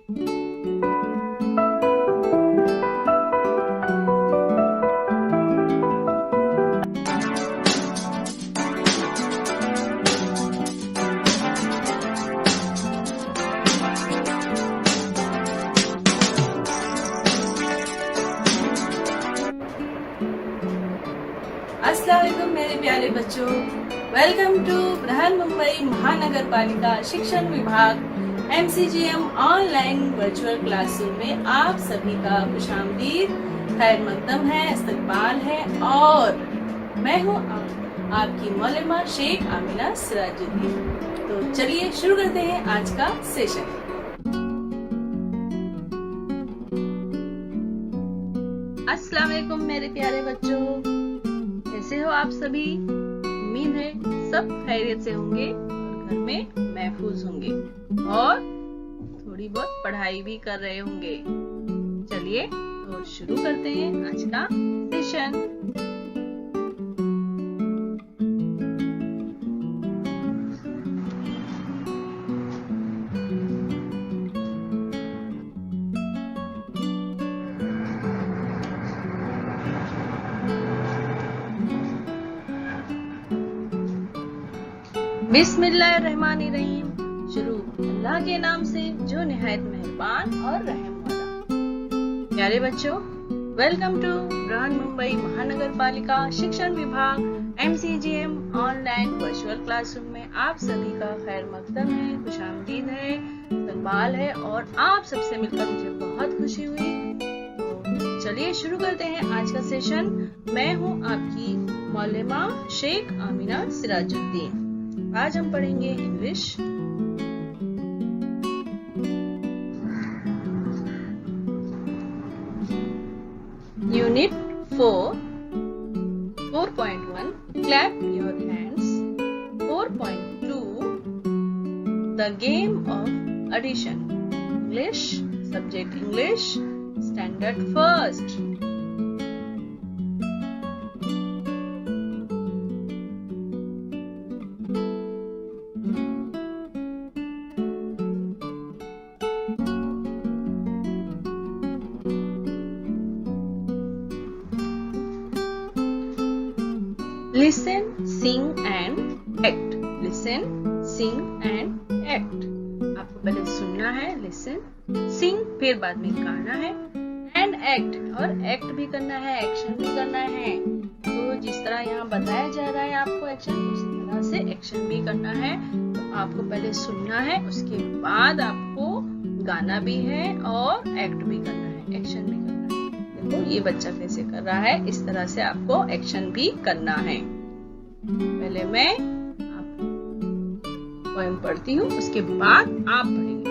अस्सलाम वालेकुम मेरे प्यारे बच्चों, वेलकम टू बृहन मुंबई महानगर पालिका शिक्षण विभाग MCGM ऑनलाइन वर्चुअल क्लासरूम में आप सभी का खुशामदीद, खैर मकदम है, इस्तकबाल है। और मैं हूँ आपकी मौलमा शेख आमिना सिराजुद्दीन। तो चलिए शुरू करते हैं आज का सेशन। अस्सलाम वालेकुम मेरे प्यारे बच्चों, कैसे हो आप सभी? उम्मीद है सब खैरियत से होंगे और घर में महफूज होंगे और थोड़ी बहुत पढ़ाई भी कर रहे होंगे। चलिए तो शुरू करते हैं आज का सेशन। बिस्मिल्लाहिर्रहमानिर्रहीम। शुरू अल्लाह के नाम से जो निहायत मेहरबान और रहम वाला। प्यारे बच्चों, वेलकम टू बृहन मुंबई महानगर पालिका शिक्षण विभाग MCGM ऑनलाइन वर्चुअल क्लासरूम में आप सभी का खैर मकदम है, खुशामदीद है, इस्तकबाल है और आप सबसे मिलकर मुझे बहुत खुशी हुई। तो चलिए शुरू करते हैं आज का सेशन। मैं हूँ आपकी मौलमा शेख आमिना सिराजुद्दीन। आज हम पढ़ेंगे English. Unit 4 4.1 clap your hands. 4.2 the game of addition. English, subject English, standard first. Listen, sing and act. Listen, sing and act. आपको पहले सुनना है, listen, sing, फिर बाद में गाना है, and act, और act भी करना है, action भी करना है। तो जिस तरह यहाँ बताया जा रहा है आपको एक्शन, उस तरह से एक्शन भी करना है। तो आपको पहले सुनना है, उसके बाद आपको गाना भी है और एक्ट भी करना है, एक्शन भी करना है। देखो ये बच्चा कैसे कर रहा है, इस तरह से आपको एक्शन भी करना है। पहले मैं पोएम पढ़ती हूँ, उसके बाद आप पढ़ेंगे।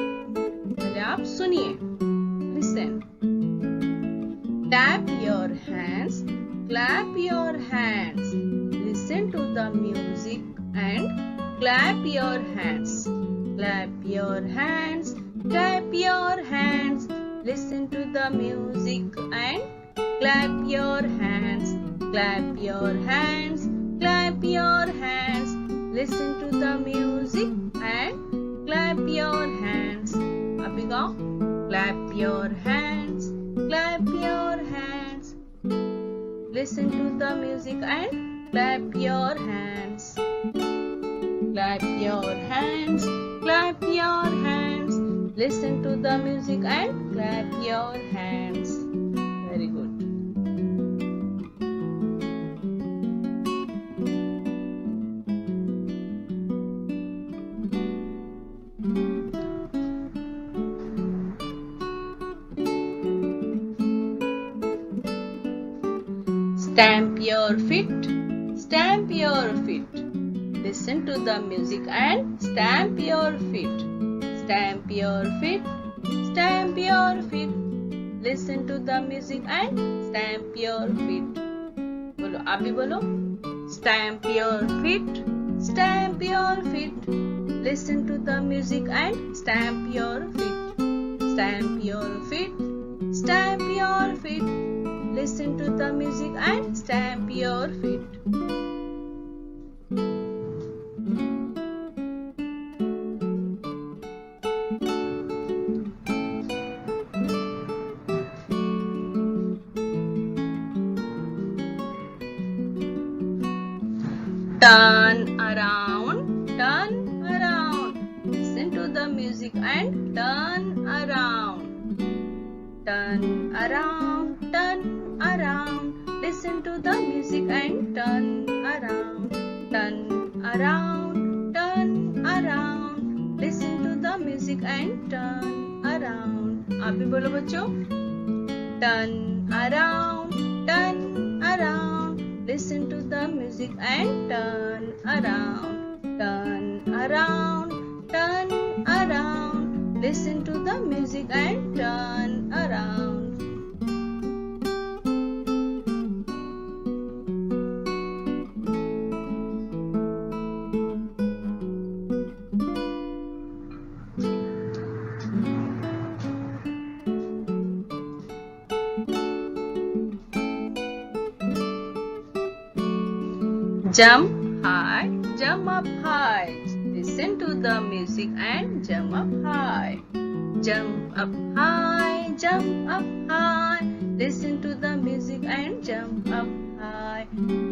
पहले आप सुनिए। Listen. Tap your hands, clap your hands, listen to the music and clap your hands, clap your hands, clap your hands, listen to the music and clap your hands, clap your hands, clap your hands, listen to the music and clap your hands. अभी गाओ। Clap your hands, clap your hands, listen to the music and clap your hands, clap your hands, clap your hands, listen to the music and clap your hands. Very good. Stamp your feet, stamp your feet, listen to the music and stamp your feet. Stamp your feet, stamp your feet, listen to the music and stamp your feet. बोलो, आप भी बोलो। Stamp your feet, stamp your feet, listen to the music and stamp your feet. Stamp your feet, stamp your feet, listen to the music and stamp your feet. Turn around, turn around. Listen to the music and turn around. Turn around, turn around. Listen to the music and turn around. Turn around, turn around. Listen to the music and turn around. आप भी बोलो बच्चों. Turn around, turn around. Listen to the music and turn around. Turn around, turn around. Listen to the music and turn around. Jump high, jump up high. Listen to the music and jump up high. Jump up high, jump up high. Listen to the music and jump up high.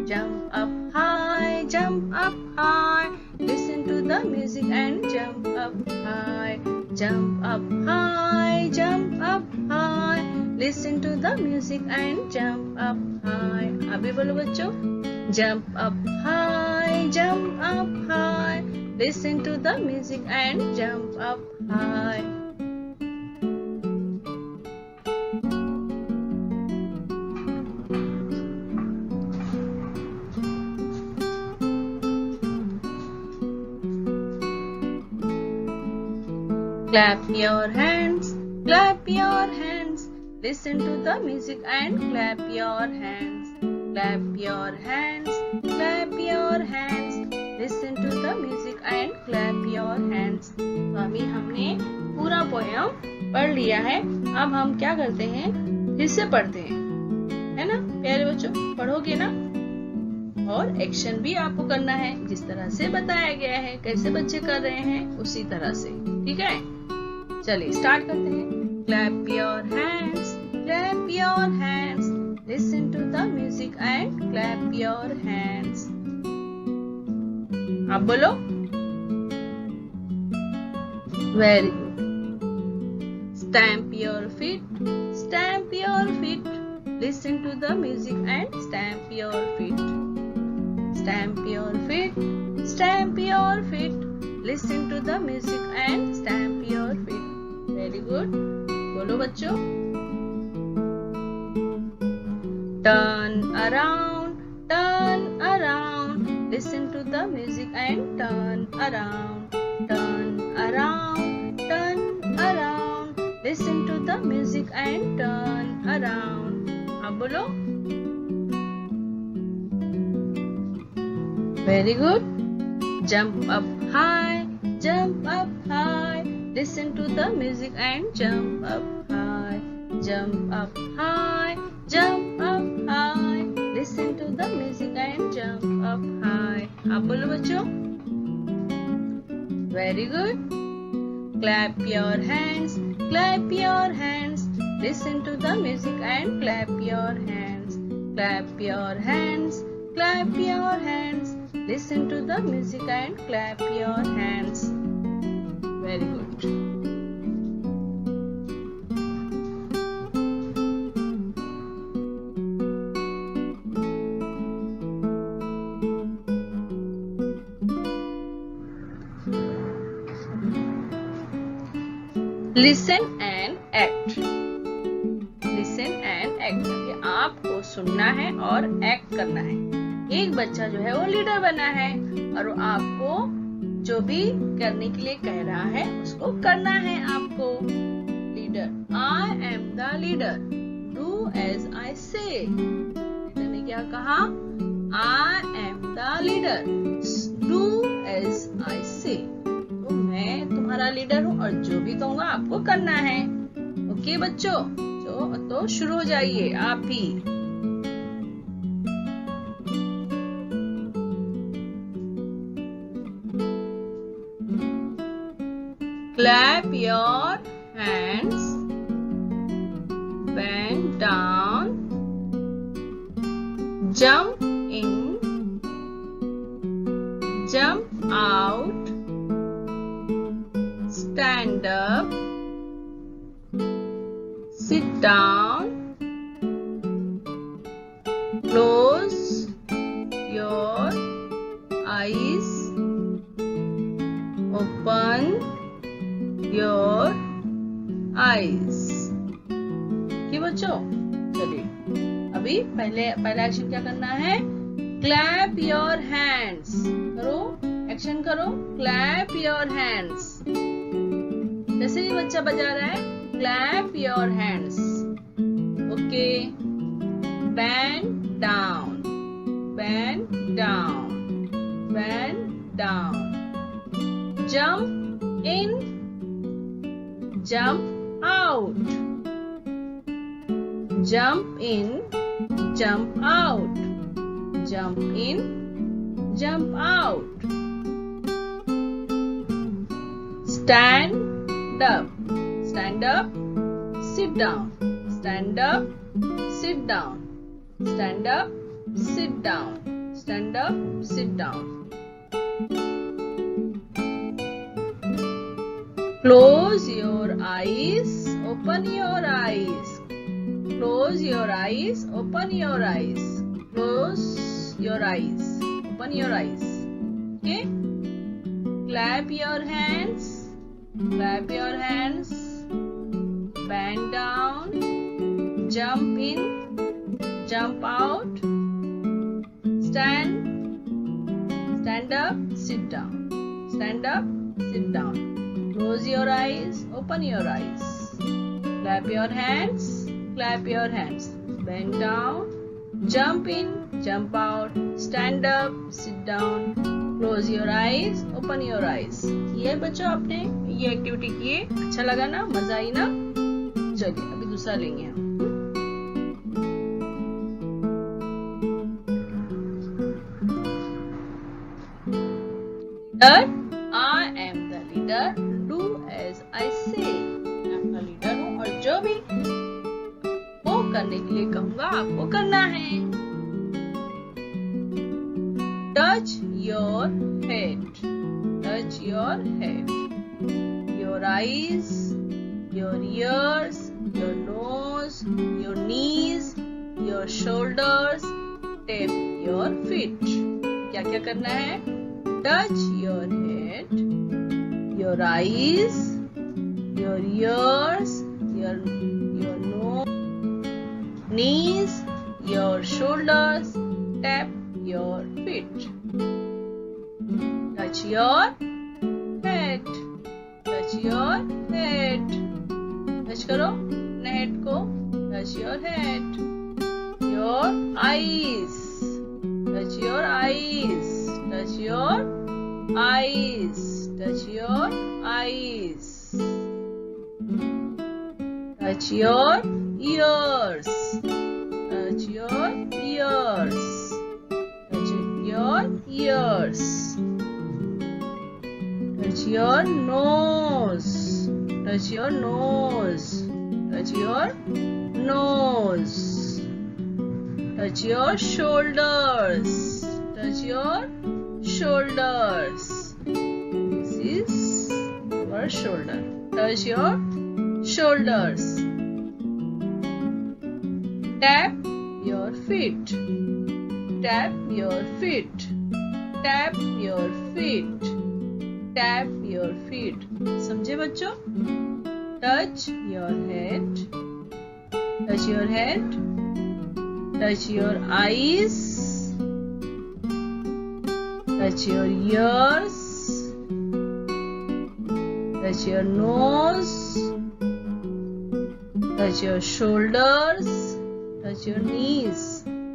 Jump up high, jump up high. Listen to the music and jump up high. Jump up high, jump up high. Listen to the music and jump up high. अभी बोलो बच्चों. Jump up high, jump up high. Listen to the music and jump up high. Clap your hands, clap your hands. Listen to the music and clap your hands. Clap your hands, clap your hands. Listen to the music and clap your hands. तो अभी हमने पूरा poem पढ़ लिया है. अब हम क्या करते हैं, फिर से पढ़ते हैं, है ना प्यारे बच्चों. पढ़ोगे ना, और एक्शन भी आपको करना है जिस तरह से बताया गया है. कैसे बच्चे कर रहे हैं उसी तरह से, ठीक है. चलिए स्टार्ट करते हैं. Clap your hands, clap your hands. Listen to the music and clap your hands. आप बोलो. Very good. Stamp your feet, stamp your feet. Listen to the music and stamp your feet. Stamp your feet, stamp your feet. Listen to the music and stamp your feet. Very good. बोलो बच्चों. Turn around, turn around. Listen to the music and turn around. Turn around, turn around. Listen to the music and turn around. अब बोलो. Very good. Jump up high, jump up high. Listen to the music and jump up high. Jump up high, jump up high. Listen to the music and jump up high. आप बोलो बच्चों. Very good. Clap your hands, clap your hands. Listen to the music and clap your hands. Clap your hands, clap your hands. Listen to the music and clap your hands. Very good. Listen and act. Listen and act. ये आपको सुनना है और act करना है. एक बच्चा जो है वो लीडर बना है और वो आपको जो भी करने के लिए कह रहा है उसको करना है आपको. Leader. I am the leader. Do as I say. Leader ने क्या कहा? I am the leader. Do as I say. तो मैं तुम्हारा लीडर हूँ और जो भी कहूँगा आपको करना है. ओके बच्चों, तो शुरू हो जाइए आप भी. Clap your hands, bend down, jump in, sit down, close your eyes, open your eyes. ठीक बच्चों, चलिए अभी पहला एक्शन क्या करना है? क्लैप योर हैंड्स करो, एक्शन करो, क्लैप योर हैंड्स। जैसे ही बच्चा बजा रहा है, clap your hands. Okay, bend down, bend down, bend down, jump in, jump out, jump in, jump out, jump in, jump out, stand up, stand up, sit down, stand up, sit down, stand up, sit down, stand up, sit down. Close your eyes, open your eyes. Close your eyes, open your eyes. Close your eyes, open your eyes. Okay? Clap your hands, clap your hands. Bend down, jump in, jump out, stand up, sit down, stand up, sit down. Close your eyes, open your eyes. Clap your hands, clap your hands. Bend down, jump in, jump out, stand up, sit down. Close your eyes, open your eyes. ये बच्चों आपने ये activity किए, अच्छा लगा ना, मजा आई ना? चलिए अभी दूसरा लेंगे हम। I am the leader. Do as I say. मैं आपका लीडर हूँ और जो भी वो करने के लिए कहूँगा आपको करना है। Touch your head. Touch your head. Your eyes, your ears, your nose, your knees, your shoulders. Tap your feet. क्या क्या करना है? Touch your head, your eyes, your ears, your nose, knees, your shoulders, tap your feet. Touch your head, touch your head. Touch करो अपने head को, touch your head. Your eyes, touch your eyes, touch your eyes, touch your eyes. Touch your ears, touch your ears, touch your ears. Touch your nose, touch your nose, touch your nose. Touch your shoulders, touch your shoulders. This is our shoulder. Touch your shoulders. Tap your feet. Tap your feet. Tap your feet. Tap your feet. समझे बच्चों? Touch your head. Touch your head. Touch your eyes. Touch your ears. Touch your nose. Touch your shoulders. Touch your knees.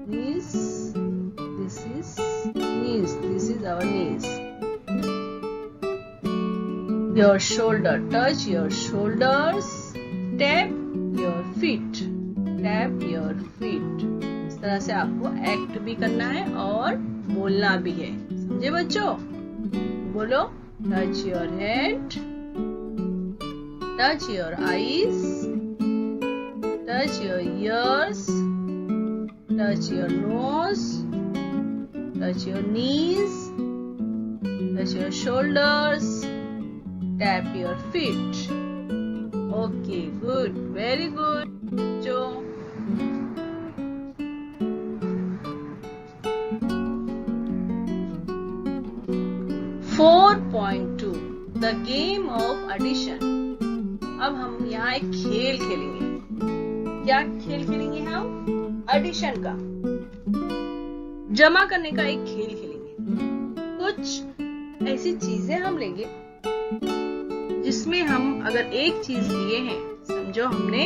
Knees. This is knees. This is our knees. Your shoulder. Touch your shoulders. Tap your feet. Tap your feet. इस तरह से आपको act भी करना है और बोलना भी है। समझे बच्चों? बोलो, touch your head, touch your eyes, touch your ears, touch your nose, touch your knees, touch your shoulders, tap your feet. Okay, good, very good. जो 4.2 द गेम ऑफ एडिशन। अब हम यहाँ एक खेल खेलेंगे। क्या खेल खेलेंगे हम? एडिशन का, जमा करने का एक खेल खेलेंगे। कुछ ऐसी चीजें हम लेंगे जिसमें हम अगर एक चीज लिए हैं, समझो हमने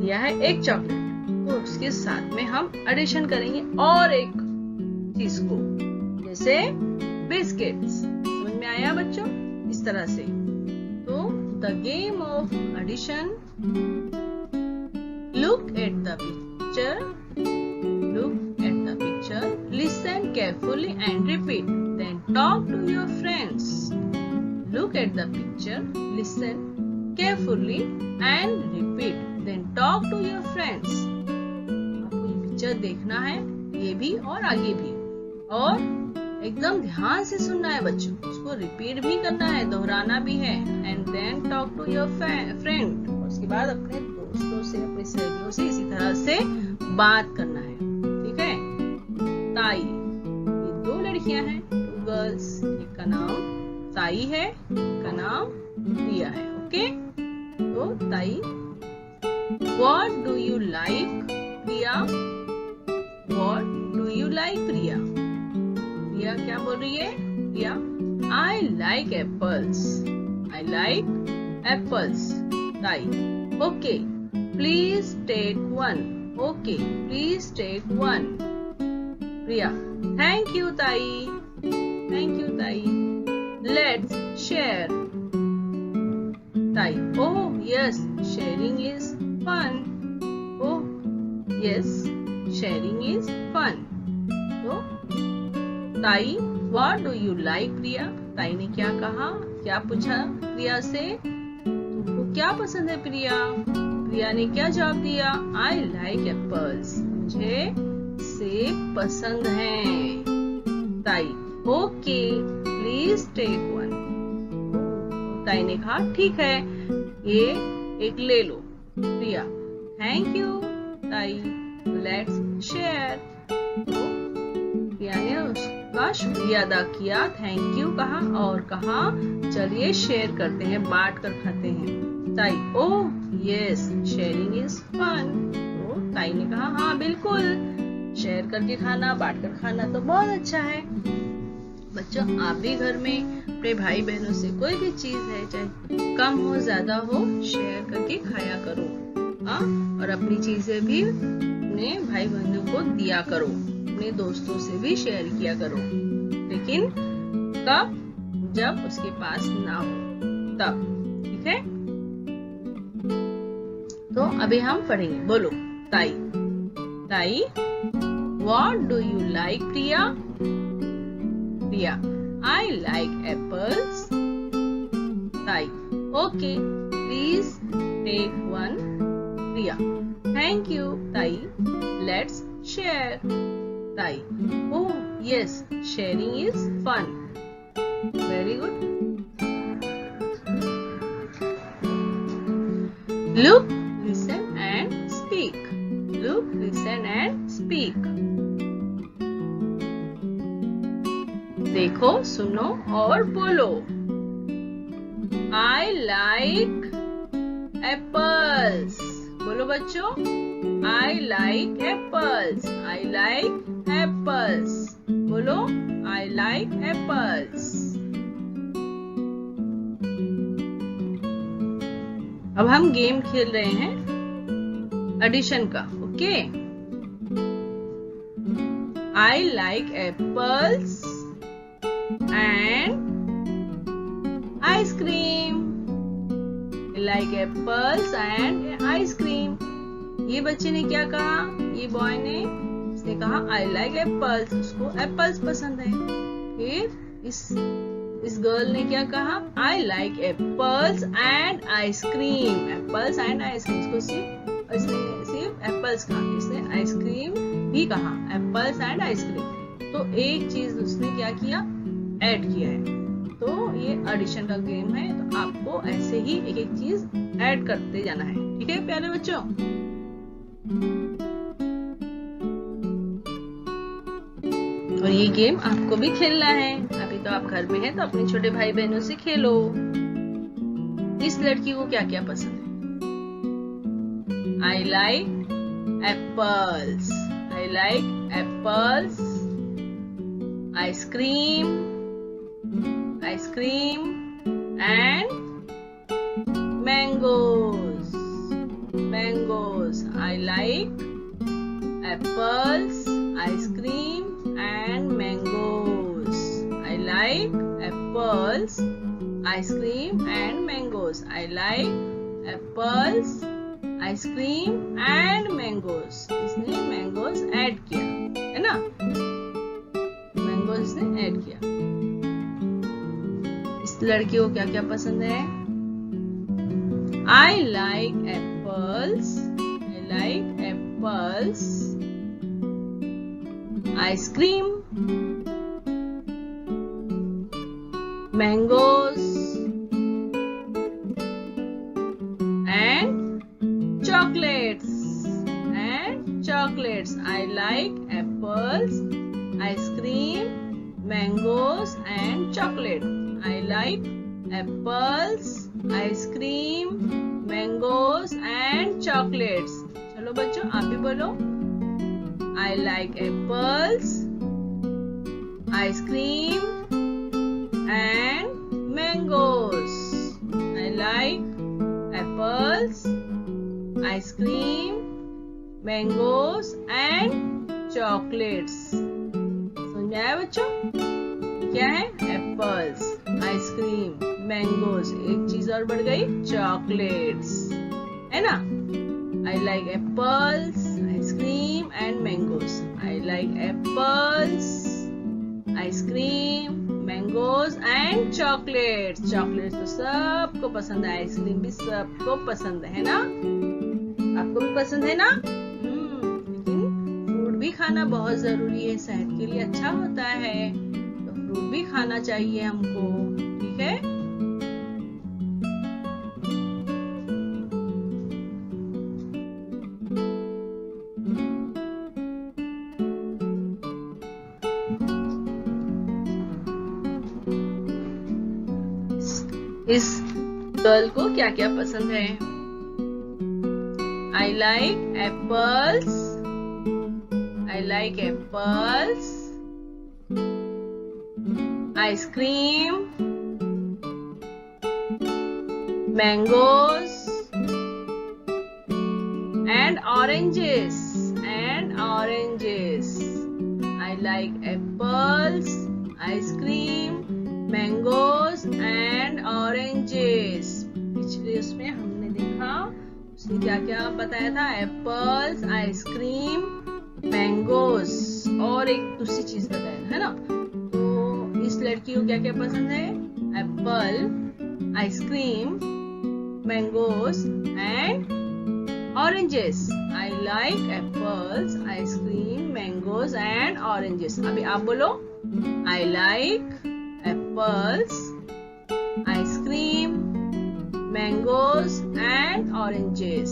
लिया है एक चॉकलेट, तो उसके साथ में हम एडिशन करेंगे और एक चीज को, जैसे बिस्किट्स। समझ में आया बच्चों? इस तरह से। तो the game of addition, look at the picture, look at the picture, listen carefully and repeat, then talk to your friends. Look at the picture, listen carefully and repeat, then talk to your friends. आपको ये picture देखना है, ये भी और आगे भी, और एकदम ध्यान से सुनना है बच्चों, उसको रिपीट भी करना है, दोहराना भी है। And then talk to your friend. उसके बाद अपने दोस्तों से, अपनी सहेलियों से इसी तरह से बात करना है। ठीक है? ताई, ये दो लड़कियां हैं, 2 गर्ल्स। एक का नाम ताई है, का नाम प्रिया है। ओके, तो ताई, What do you like Priya? What do you like प्रिया? प्रिया क्या बोल रही है? प्रिया, I like apples. I like apples. ताई, Okay, please take one. Okay, please take one. Priya, Thank you ताई. Thank you ताई. Let's share. ताई, Oh yes, sharing is fun. Oh yes, sharing is fun. तो ताई, What do you like प्रिया? ताई ने क्या कहा? क्या पूछा प्रिया से? तुमको क्या पसंद है प्रिया? प्रिया ने क्या जवाब दिया? I like apples. मुझे सेब पसंद हैं। ताई, Okay, please take one. ताई ने कहा ठीक है, ये एक ले लो। प्रिया, Thank you ताई, let's share. तो प्रिया ने उसका शुक्रिया अदा किया, थैंक यू कहा और कहा चलिए शेयर करते हैं, बांट कर खाते हैं। ताई, Oh yes, sharing is fun. तो ताई ने कहा हाँ बिल्कुल, शेयर करके खाना, बांट कर खाना तो बहुत अच्छा है। बच्चों, आप भी घर में अपने भाई बहनों से कोई भी चीज है, चाहे कम हो ज्यादा हो, शेयर करके खाया करो। और अपनी चीजें भी अपने भाई बहनों को दिया करो, अपने दोस्तों से भी शेयर किया करो, लेकिन कब? जब उसके पास ना हो तब। ठीक है? तो अभी हम पढ़ेंगे। बोलो ताई, ताई, What do you like Priya? Priya, I like apples. ताई, Okay, please take one. Priya, Thank you ताई, let's share. ताई, Oh yes, sharing is fun. Very good. Look, listen and speak. Look, listen and speak. देखो, सुनो और बोलो। I like apples. बोलो बच्चों, I like apples. I like apples. बोलो, I like apples. अब हम गेम खेल रहे हैं एडिशन का। Okay, I like apples and ice cream. I like apples and ice cream. ये बच्चे ने क्या कहा? ये बॉय ने, इसने कहा I like apples. उसको एप्पल्स पसंद है। फिर इस गर्ल ने क्या कहा? I like apples and ice cream. Apples and ice cream. इसने सिर्फ एप्पल्स कहा, इसने आइसक्रीम भी कहा, एप्पल्स एंड आइसक्रीम। तो एक चीज उसने क्या किया? ऐड किया है। तो ये एडिशन का गेम है, तो आपको ऐसे ही एक एक चीज ऐड करते जाना है। ठीक है प्यारे बच्चों। और ये गेम आपको भी खेलना है। अभी तो आप घर में हैं तो अपने छोटे भाई बहनों से खेलो। इस लड़की को क्या क्या पसंद है? I like apples. I like apples. Ice cream and mangoes. I like apples, ice cream and mangoes. I like apples, ice cream and mangoes. I like apples, ice cream and mangoes. इसने mangoes add किया है ना, mangoes इसने add किया। इस लड़की को क्या क्या पसंद है? I like apples, ice cream, mangoes and chocolates. I like apples, ice cream, mangoes and chocolate. I like apples, ice cream, mangoes and chocolates. चलो बच्चों आप भी बोलो। I like apples, ice cream and mangoes. I like apples, ice cream, mangoes and chocolates. समझ में आया बच्चों? क्या है? एप्पल्स, आइसक्रीम, मैंगोज, एक चीज और बढ़ गई, चॉकलेट्स, है ना? I like apples, ice cream and mangoes. I like apples, ice cream, mangoes and chocolates. Chocolates तो सबको पसंद है, आइसक्रीम भी सबको पसंद है ना? आपको भी पसंद है ना? लेकिन फ्रूट भी खाना बहुत जरूरी है, सेहत के लिए अच्छा होता है, तो फ्रूट भी खाना चाहिए हमको। ठीक है? इस गर्ल को क्या क्या पसंद है? I like apples, ice cream, mangoes and oranges. I like apples, ice cream, mangoes and oranges. पिछले उसमें हमने देखा, उसने क्या क्या बताया था? एप्पल्स, आइसक्रीम, मैंगोज और एक दूसरी चीज बताया है ना? तो इस लड़की को क्या क्या पसंद है? Apple, ice cream, mangoes and oranges. I like apples, ice cream, mangoes and oranges. अभी आप बोलो। I like apples, ice cream, mangoes and oranges.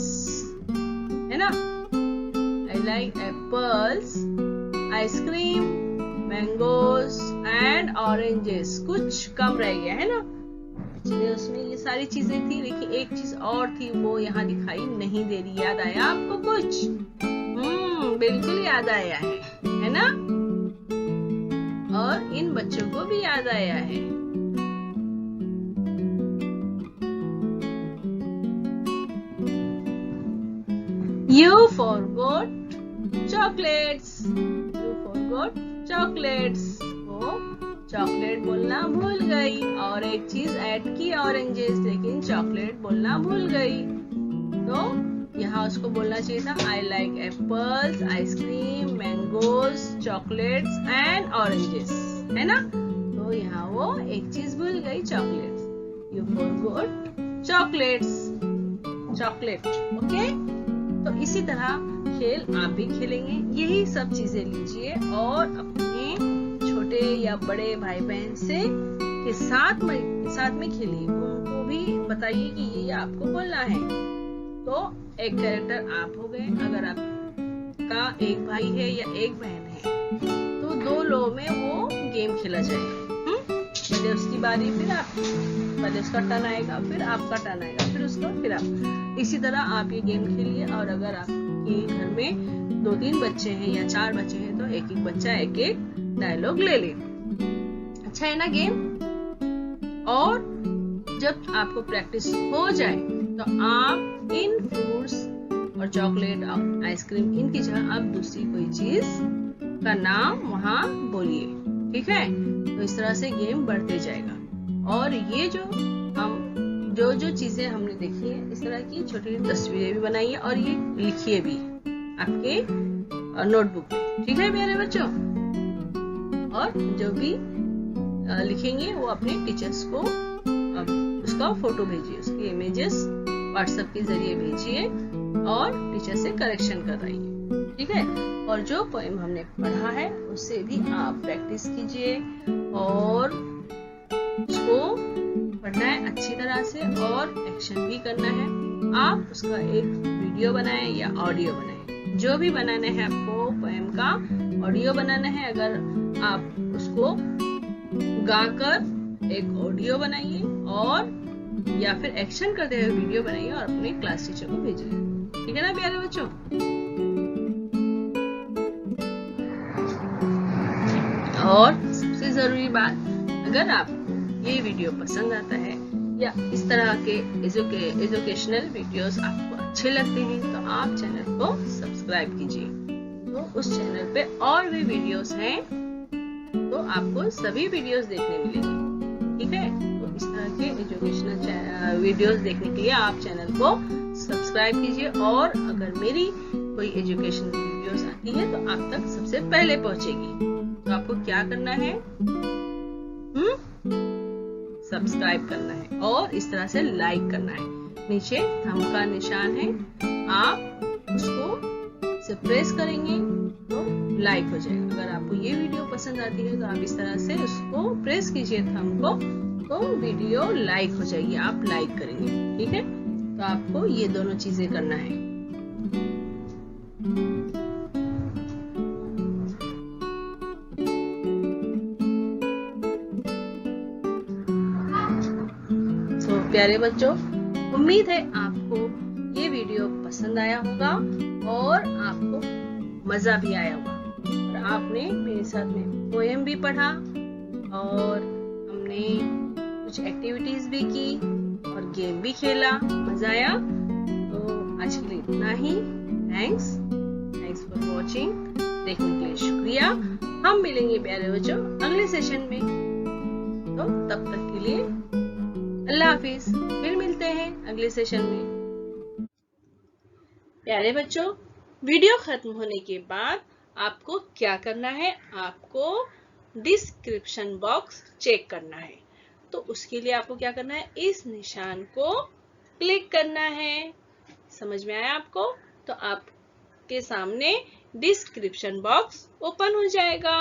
है ना? I like apples, ice cream, mangoes and oranges. कुछ कम रह गया है ना? पिछले उसमें ये सारी चीजें थी, लेकिन एक चीज और थी, वो यहाँ दिखाई नहीं दे रही। याद आया आपको कुछ? बिल्कुल याद आया है ना? और इन बच्चों को भी याद आया है। You forgot chocolates. वो चॉकलेट बोलना भूल गई और एक चीज ऐड की, ऑरेंजेस, लेकिन चॉकलेट बोलना भूल गई। तो यहाँ उसको बोलना चाहिए था I like apples, ice cream, mangoes, chocolates and oranges, है ना? तो यहाँ वो एक चीज भूल गई, chocolates. You forgot chocolates. Chocolate, okay? तो इसी तरह खेल आप भी खेलेंगे। यही सब चीजें लीजिए और अपने छोटे या बड़े भाई बहन से के साथ में खेलिए। उनको भी बताइए कि ये आपको बोलना है। तो एक कैरेक्टर आप हो गए। अगर आपका एक भाई है या एक बहन है तो 2 लो में वो गेम खेला जाएगा। पहले उसकी बारी, फिर आप, पहले उसका टर्न आएगा, फिर आपका टर्न आएगा, फिर उसका, फिर आप। इसी तरह आप ये गेम खेलिए। और अगर आपके घर में 2-3 बच्चे हैं या 4 बच्चे हैं तो एक एक बच्चा एक एक डायलॉग ले ले। अच्छा है ना गेम? और जब आपको प्रैक्टिस हो जाए तो आप इन फ्रूट्स और चॉकलेट और आइसक्रीम इनकी जगह आप दूसरी कोई चीज का नाम वहां बोलिए। ठीक है? तो इस तरह से गेम बढ़ते जाएगा। और ये जो हम जो चीजें हमने देखी है, इस तरह की छोटी छोटी तस्वीरें भी बनाइए और ये लिखिए भी आपके नोटबुक में। ठीक है प्यारे बच्चों? और जो भी लिखेंगे वो अपने टीचर्स को उसका फोटो भेजिए, उसकी इमेजेस व्हाट्सएप के जरिए भेजिए और टीचर से करेक्शन करवाइए। ठीक है? और जो पोएम हमने पढ़ा है उससे भी आप प्रैक्टिस कीजिए और उसको पढ़ना है अच्छी तरह से और एक्शन भी करना है। आप उसका एक वीडियो बनाएं या ऑडियो बनाएं, जो भी बनाना है आपको पोएम का ऑडियो बनाना है। अगर आप उसको गाकर एक ऑडियो बनाइए और या फिर एक्शन करते हुए वीडियो बनाइए और अपने क्लास टीचर को भेजिए। ठीक है ना प्यारे बच्चों? और सबसे जरूरी बात, अगर आपको ये वीडियो पसंद आता है या इस तरह के एजुकेशनल वीडियोस आपको अच्छे लगते हैं तो आप चैनल को सब्सक्राइब कीजिए। तो उस चैनल पे और भी वीडियोस हैं तो आपको सभी वीडियोस देखने मिलेंगे। ठीक है? तो इस तरह के एजुकेशनल वीडियोस देखने के लिए आप चैनल को सब्सक्राइब कीजिए। और अगर मेरी कोई एजुकेशनल वीडियोस आती है तो आप तक सबसे पहले पहुंचेगी। तो आपको क्या करना है? सब्सक्राइब करना है और इस तरह से लाइक करना है। नीचे थंब का निशान है, आप उसको से प्रेस करेंगे तो लाइक हो जाएगा। अगर आपको ये वीडियो पसंद आती है तो आप इस तरह से उसको प्रेस कीजिए थंब को, तो वीडियो लाइक हो जाएगी, आप लाइक करेंगे। ठीक है? तो आपको ये दोनों चीजें करना है। प्यारे बच्चों, उम्मीद है आपको ये वीडियो पसंद आया होगा और आपको मजा भी आया होगा और आपने मेरे साथ में पोएम भी पढ़ा और हमने कुछ एक्टिविटीज भी की और गेम भी खेला, मजा आया। तो आज के लिए इतना ही। Thanks for watching. देखने के लिए शुक्रिया। हम मिलेंगे प्यारे बच्चों अगले सेशन में। तो तब तक के लिए अल्लाह हाफिज। फिर मिलते हैं अगले सेशन में। प्यारे बच्चों, वीडियो खत्म होने के बाद आपको क्या करना है? आपको डिस्क्रिप्शन बॉक्स चेक करना है। तो उसके लिए आपको क्या करना है? इस निशान को क्लिक करना है। समझ में आया आपको? तो आपके सामने डिस्क्रिप्शन बॉक्स ओपन हो जाएगा।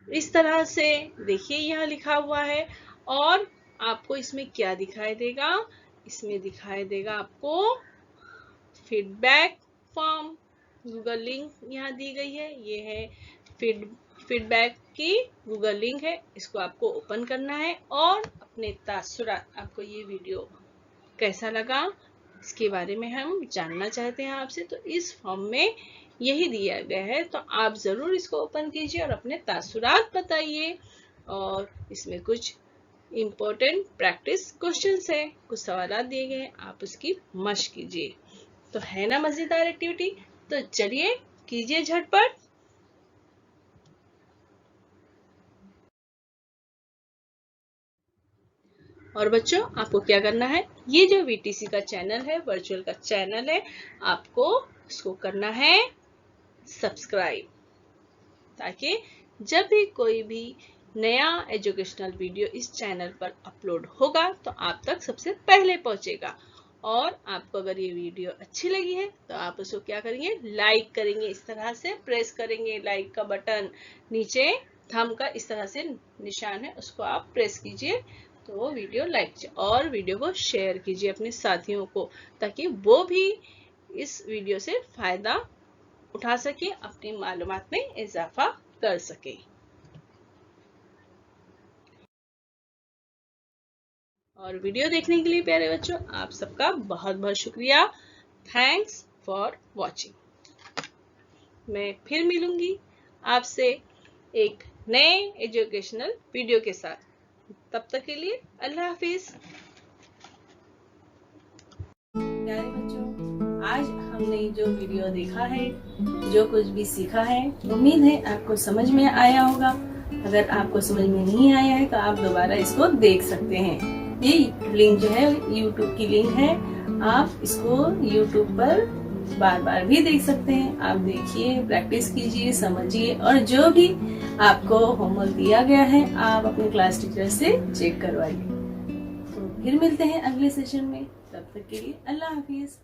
इस तरह से देखिए यहाँ लिखा हुआ है और आपको इसमें क्या दिखाई देगा? इसमें दिखाई देगा आपको फीडबैक फॉर्म। गूगल लिंक यहाँ दी गई है, ये है फीडबैक की गूगल लिंक है। इसको आपको ओपन करना है और अपने तासुरात, आपको ये वीडियो कैसा लगा इसके बारे में हम जानना चाहते हैं आपसे। तो इस फॉर्म में यही दिया गया है, तो आप जरूर इसको ओपन कीजिए और अपने तासुरात बताइए। और इसमें कुछ इम्पोर्टेंट प्रैक्टिस क्वेश्चंस है, कुछ सवाल दिए गए हैं, आप उसकी मशक कीजिए। तो है ना मजेदार एक्टिविटी? तो चलिए कीजिए झटपट। और बच्चों, आपको क्या करना है? ये जो वीटीसी का चैनल है, वर्चुअल का चैनल है, आपको इसको करना है सब्सक्राइब, ताकि जब भी कोई भी नया एजुकेशनल वीडियो इस चैनल पर अपलोड होगा तो आप तक सबसे पहले पहुंचेगा। और आपको अगर ये वीडियो अच्छी लगी है तो आप उसको क्या करेंगे? लाइक करेंगे। इस तरह से प्रेस करेंगे लाइक का बटन। नीचे थंब का इस तरह से निशान है, उसको आप प्रेस कीजिए तो वीडियो लाइक कीजिए और वीडियो को शेयर कीजिए अपने साथियों को, ताकि वो भी इस वीडियो से फायदा उठा सके, अपनी मालूमात में इजाफा कर सके। और वीडियो देखने के लिए प्यारे बच्चों आप सबका बहुत बहुत शुक्रिया। Thanks for watching. मैं फिर मिलूंगी आपसे एक नए एजुकेशनल वीडियो के साथ। तब तक के लिए अल्लाह हाफिज। प्यारे बच्चों, आज हमने जो वीडियो देखा है, जो कुछ भी सीखा है, उम्मीद है आपको समझ में आया होगा। अगर आपको समझ में नहीं आया है तो आप दोबारा इसको देख सकते हैं। ये लिंक जो है YouTube की लिंक है, आप इसको YouTube पर बार बार भी देख सकते हैं। आप देखिए, प्रैक्टिस कीजिए, समझिए और जो भी आपको होमवर्क दिया गया है आप अपने क्लास टीचर से चेक करवाइए। तो फिर मिलते हैं अगले सेशन में। तब तक के लिए अल्लाह हाफिज।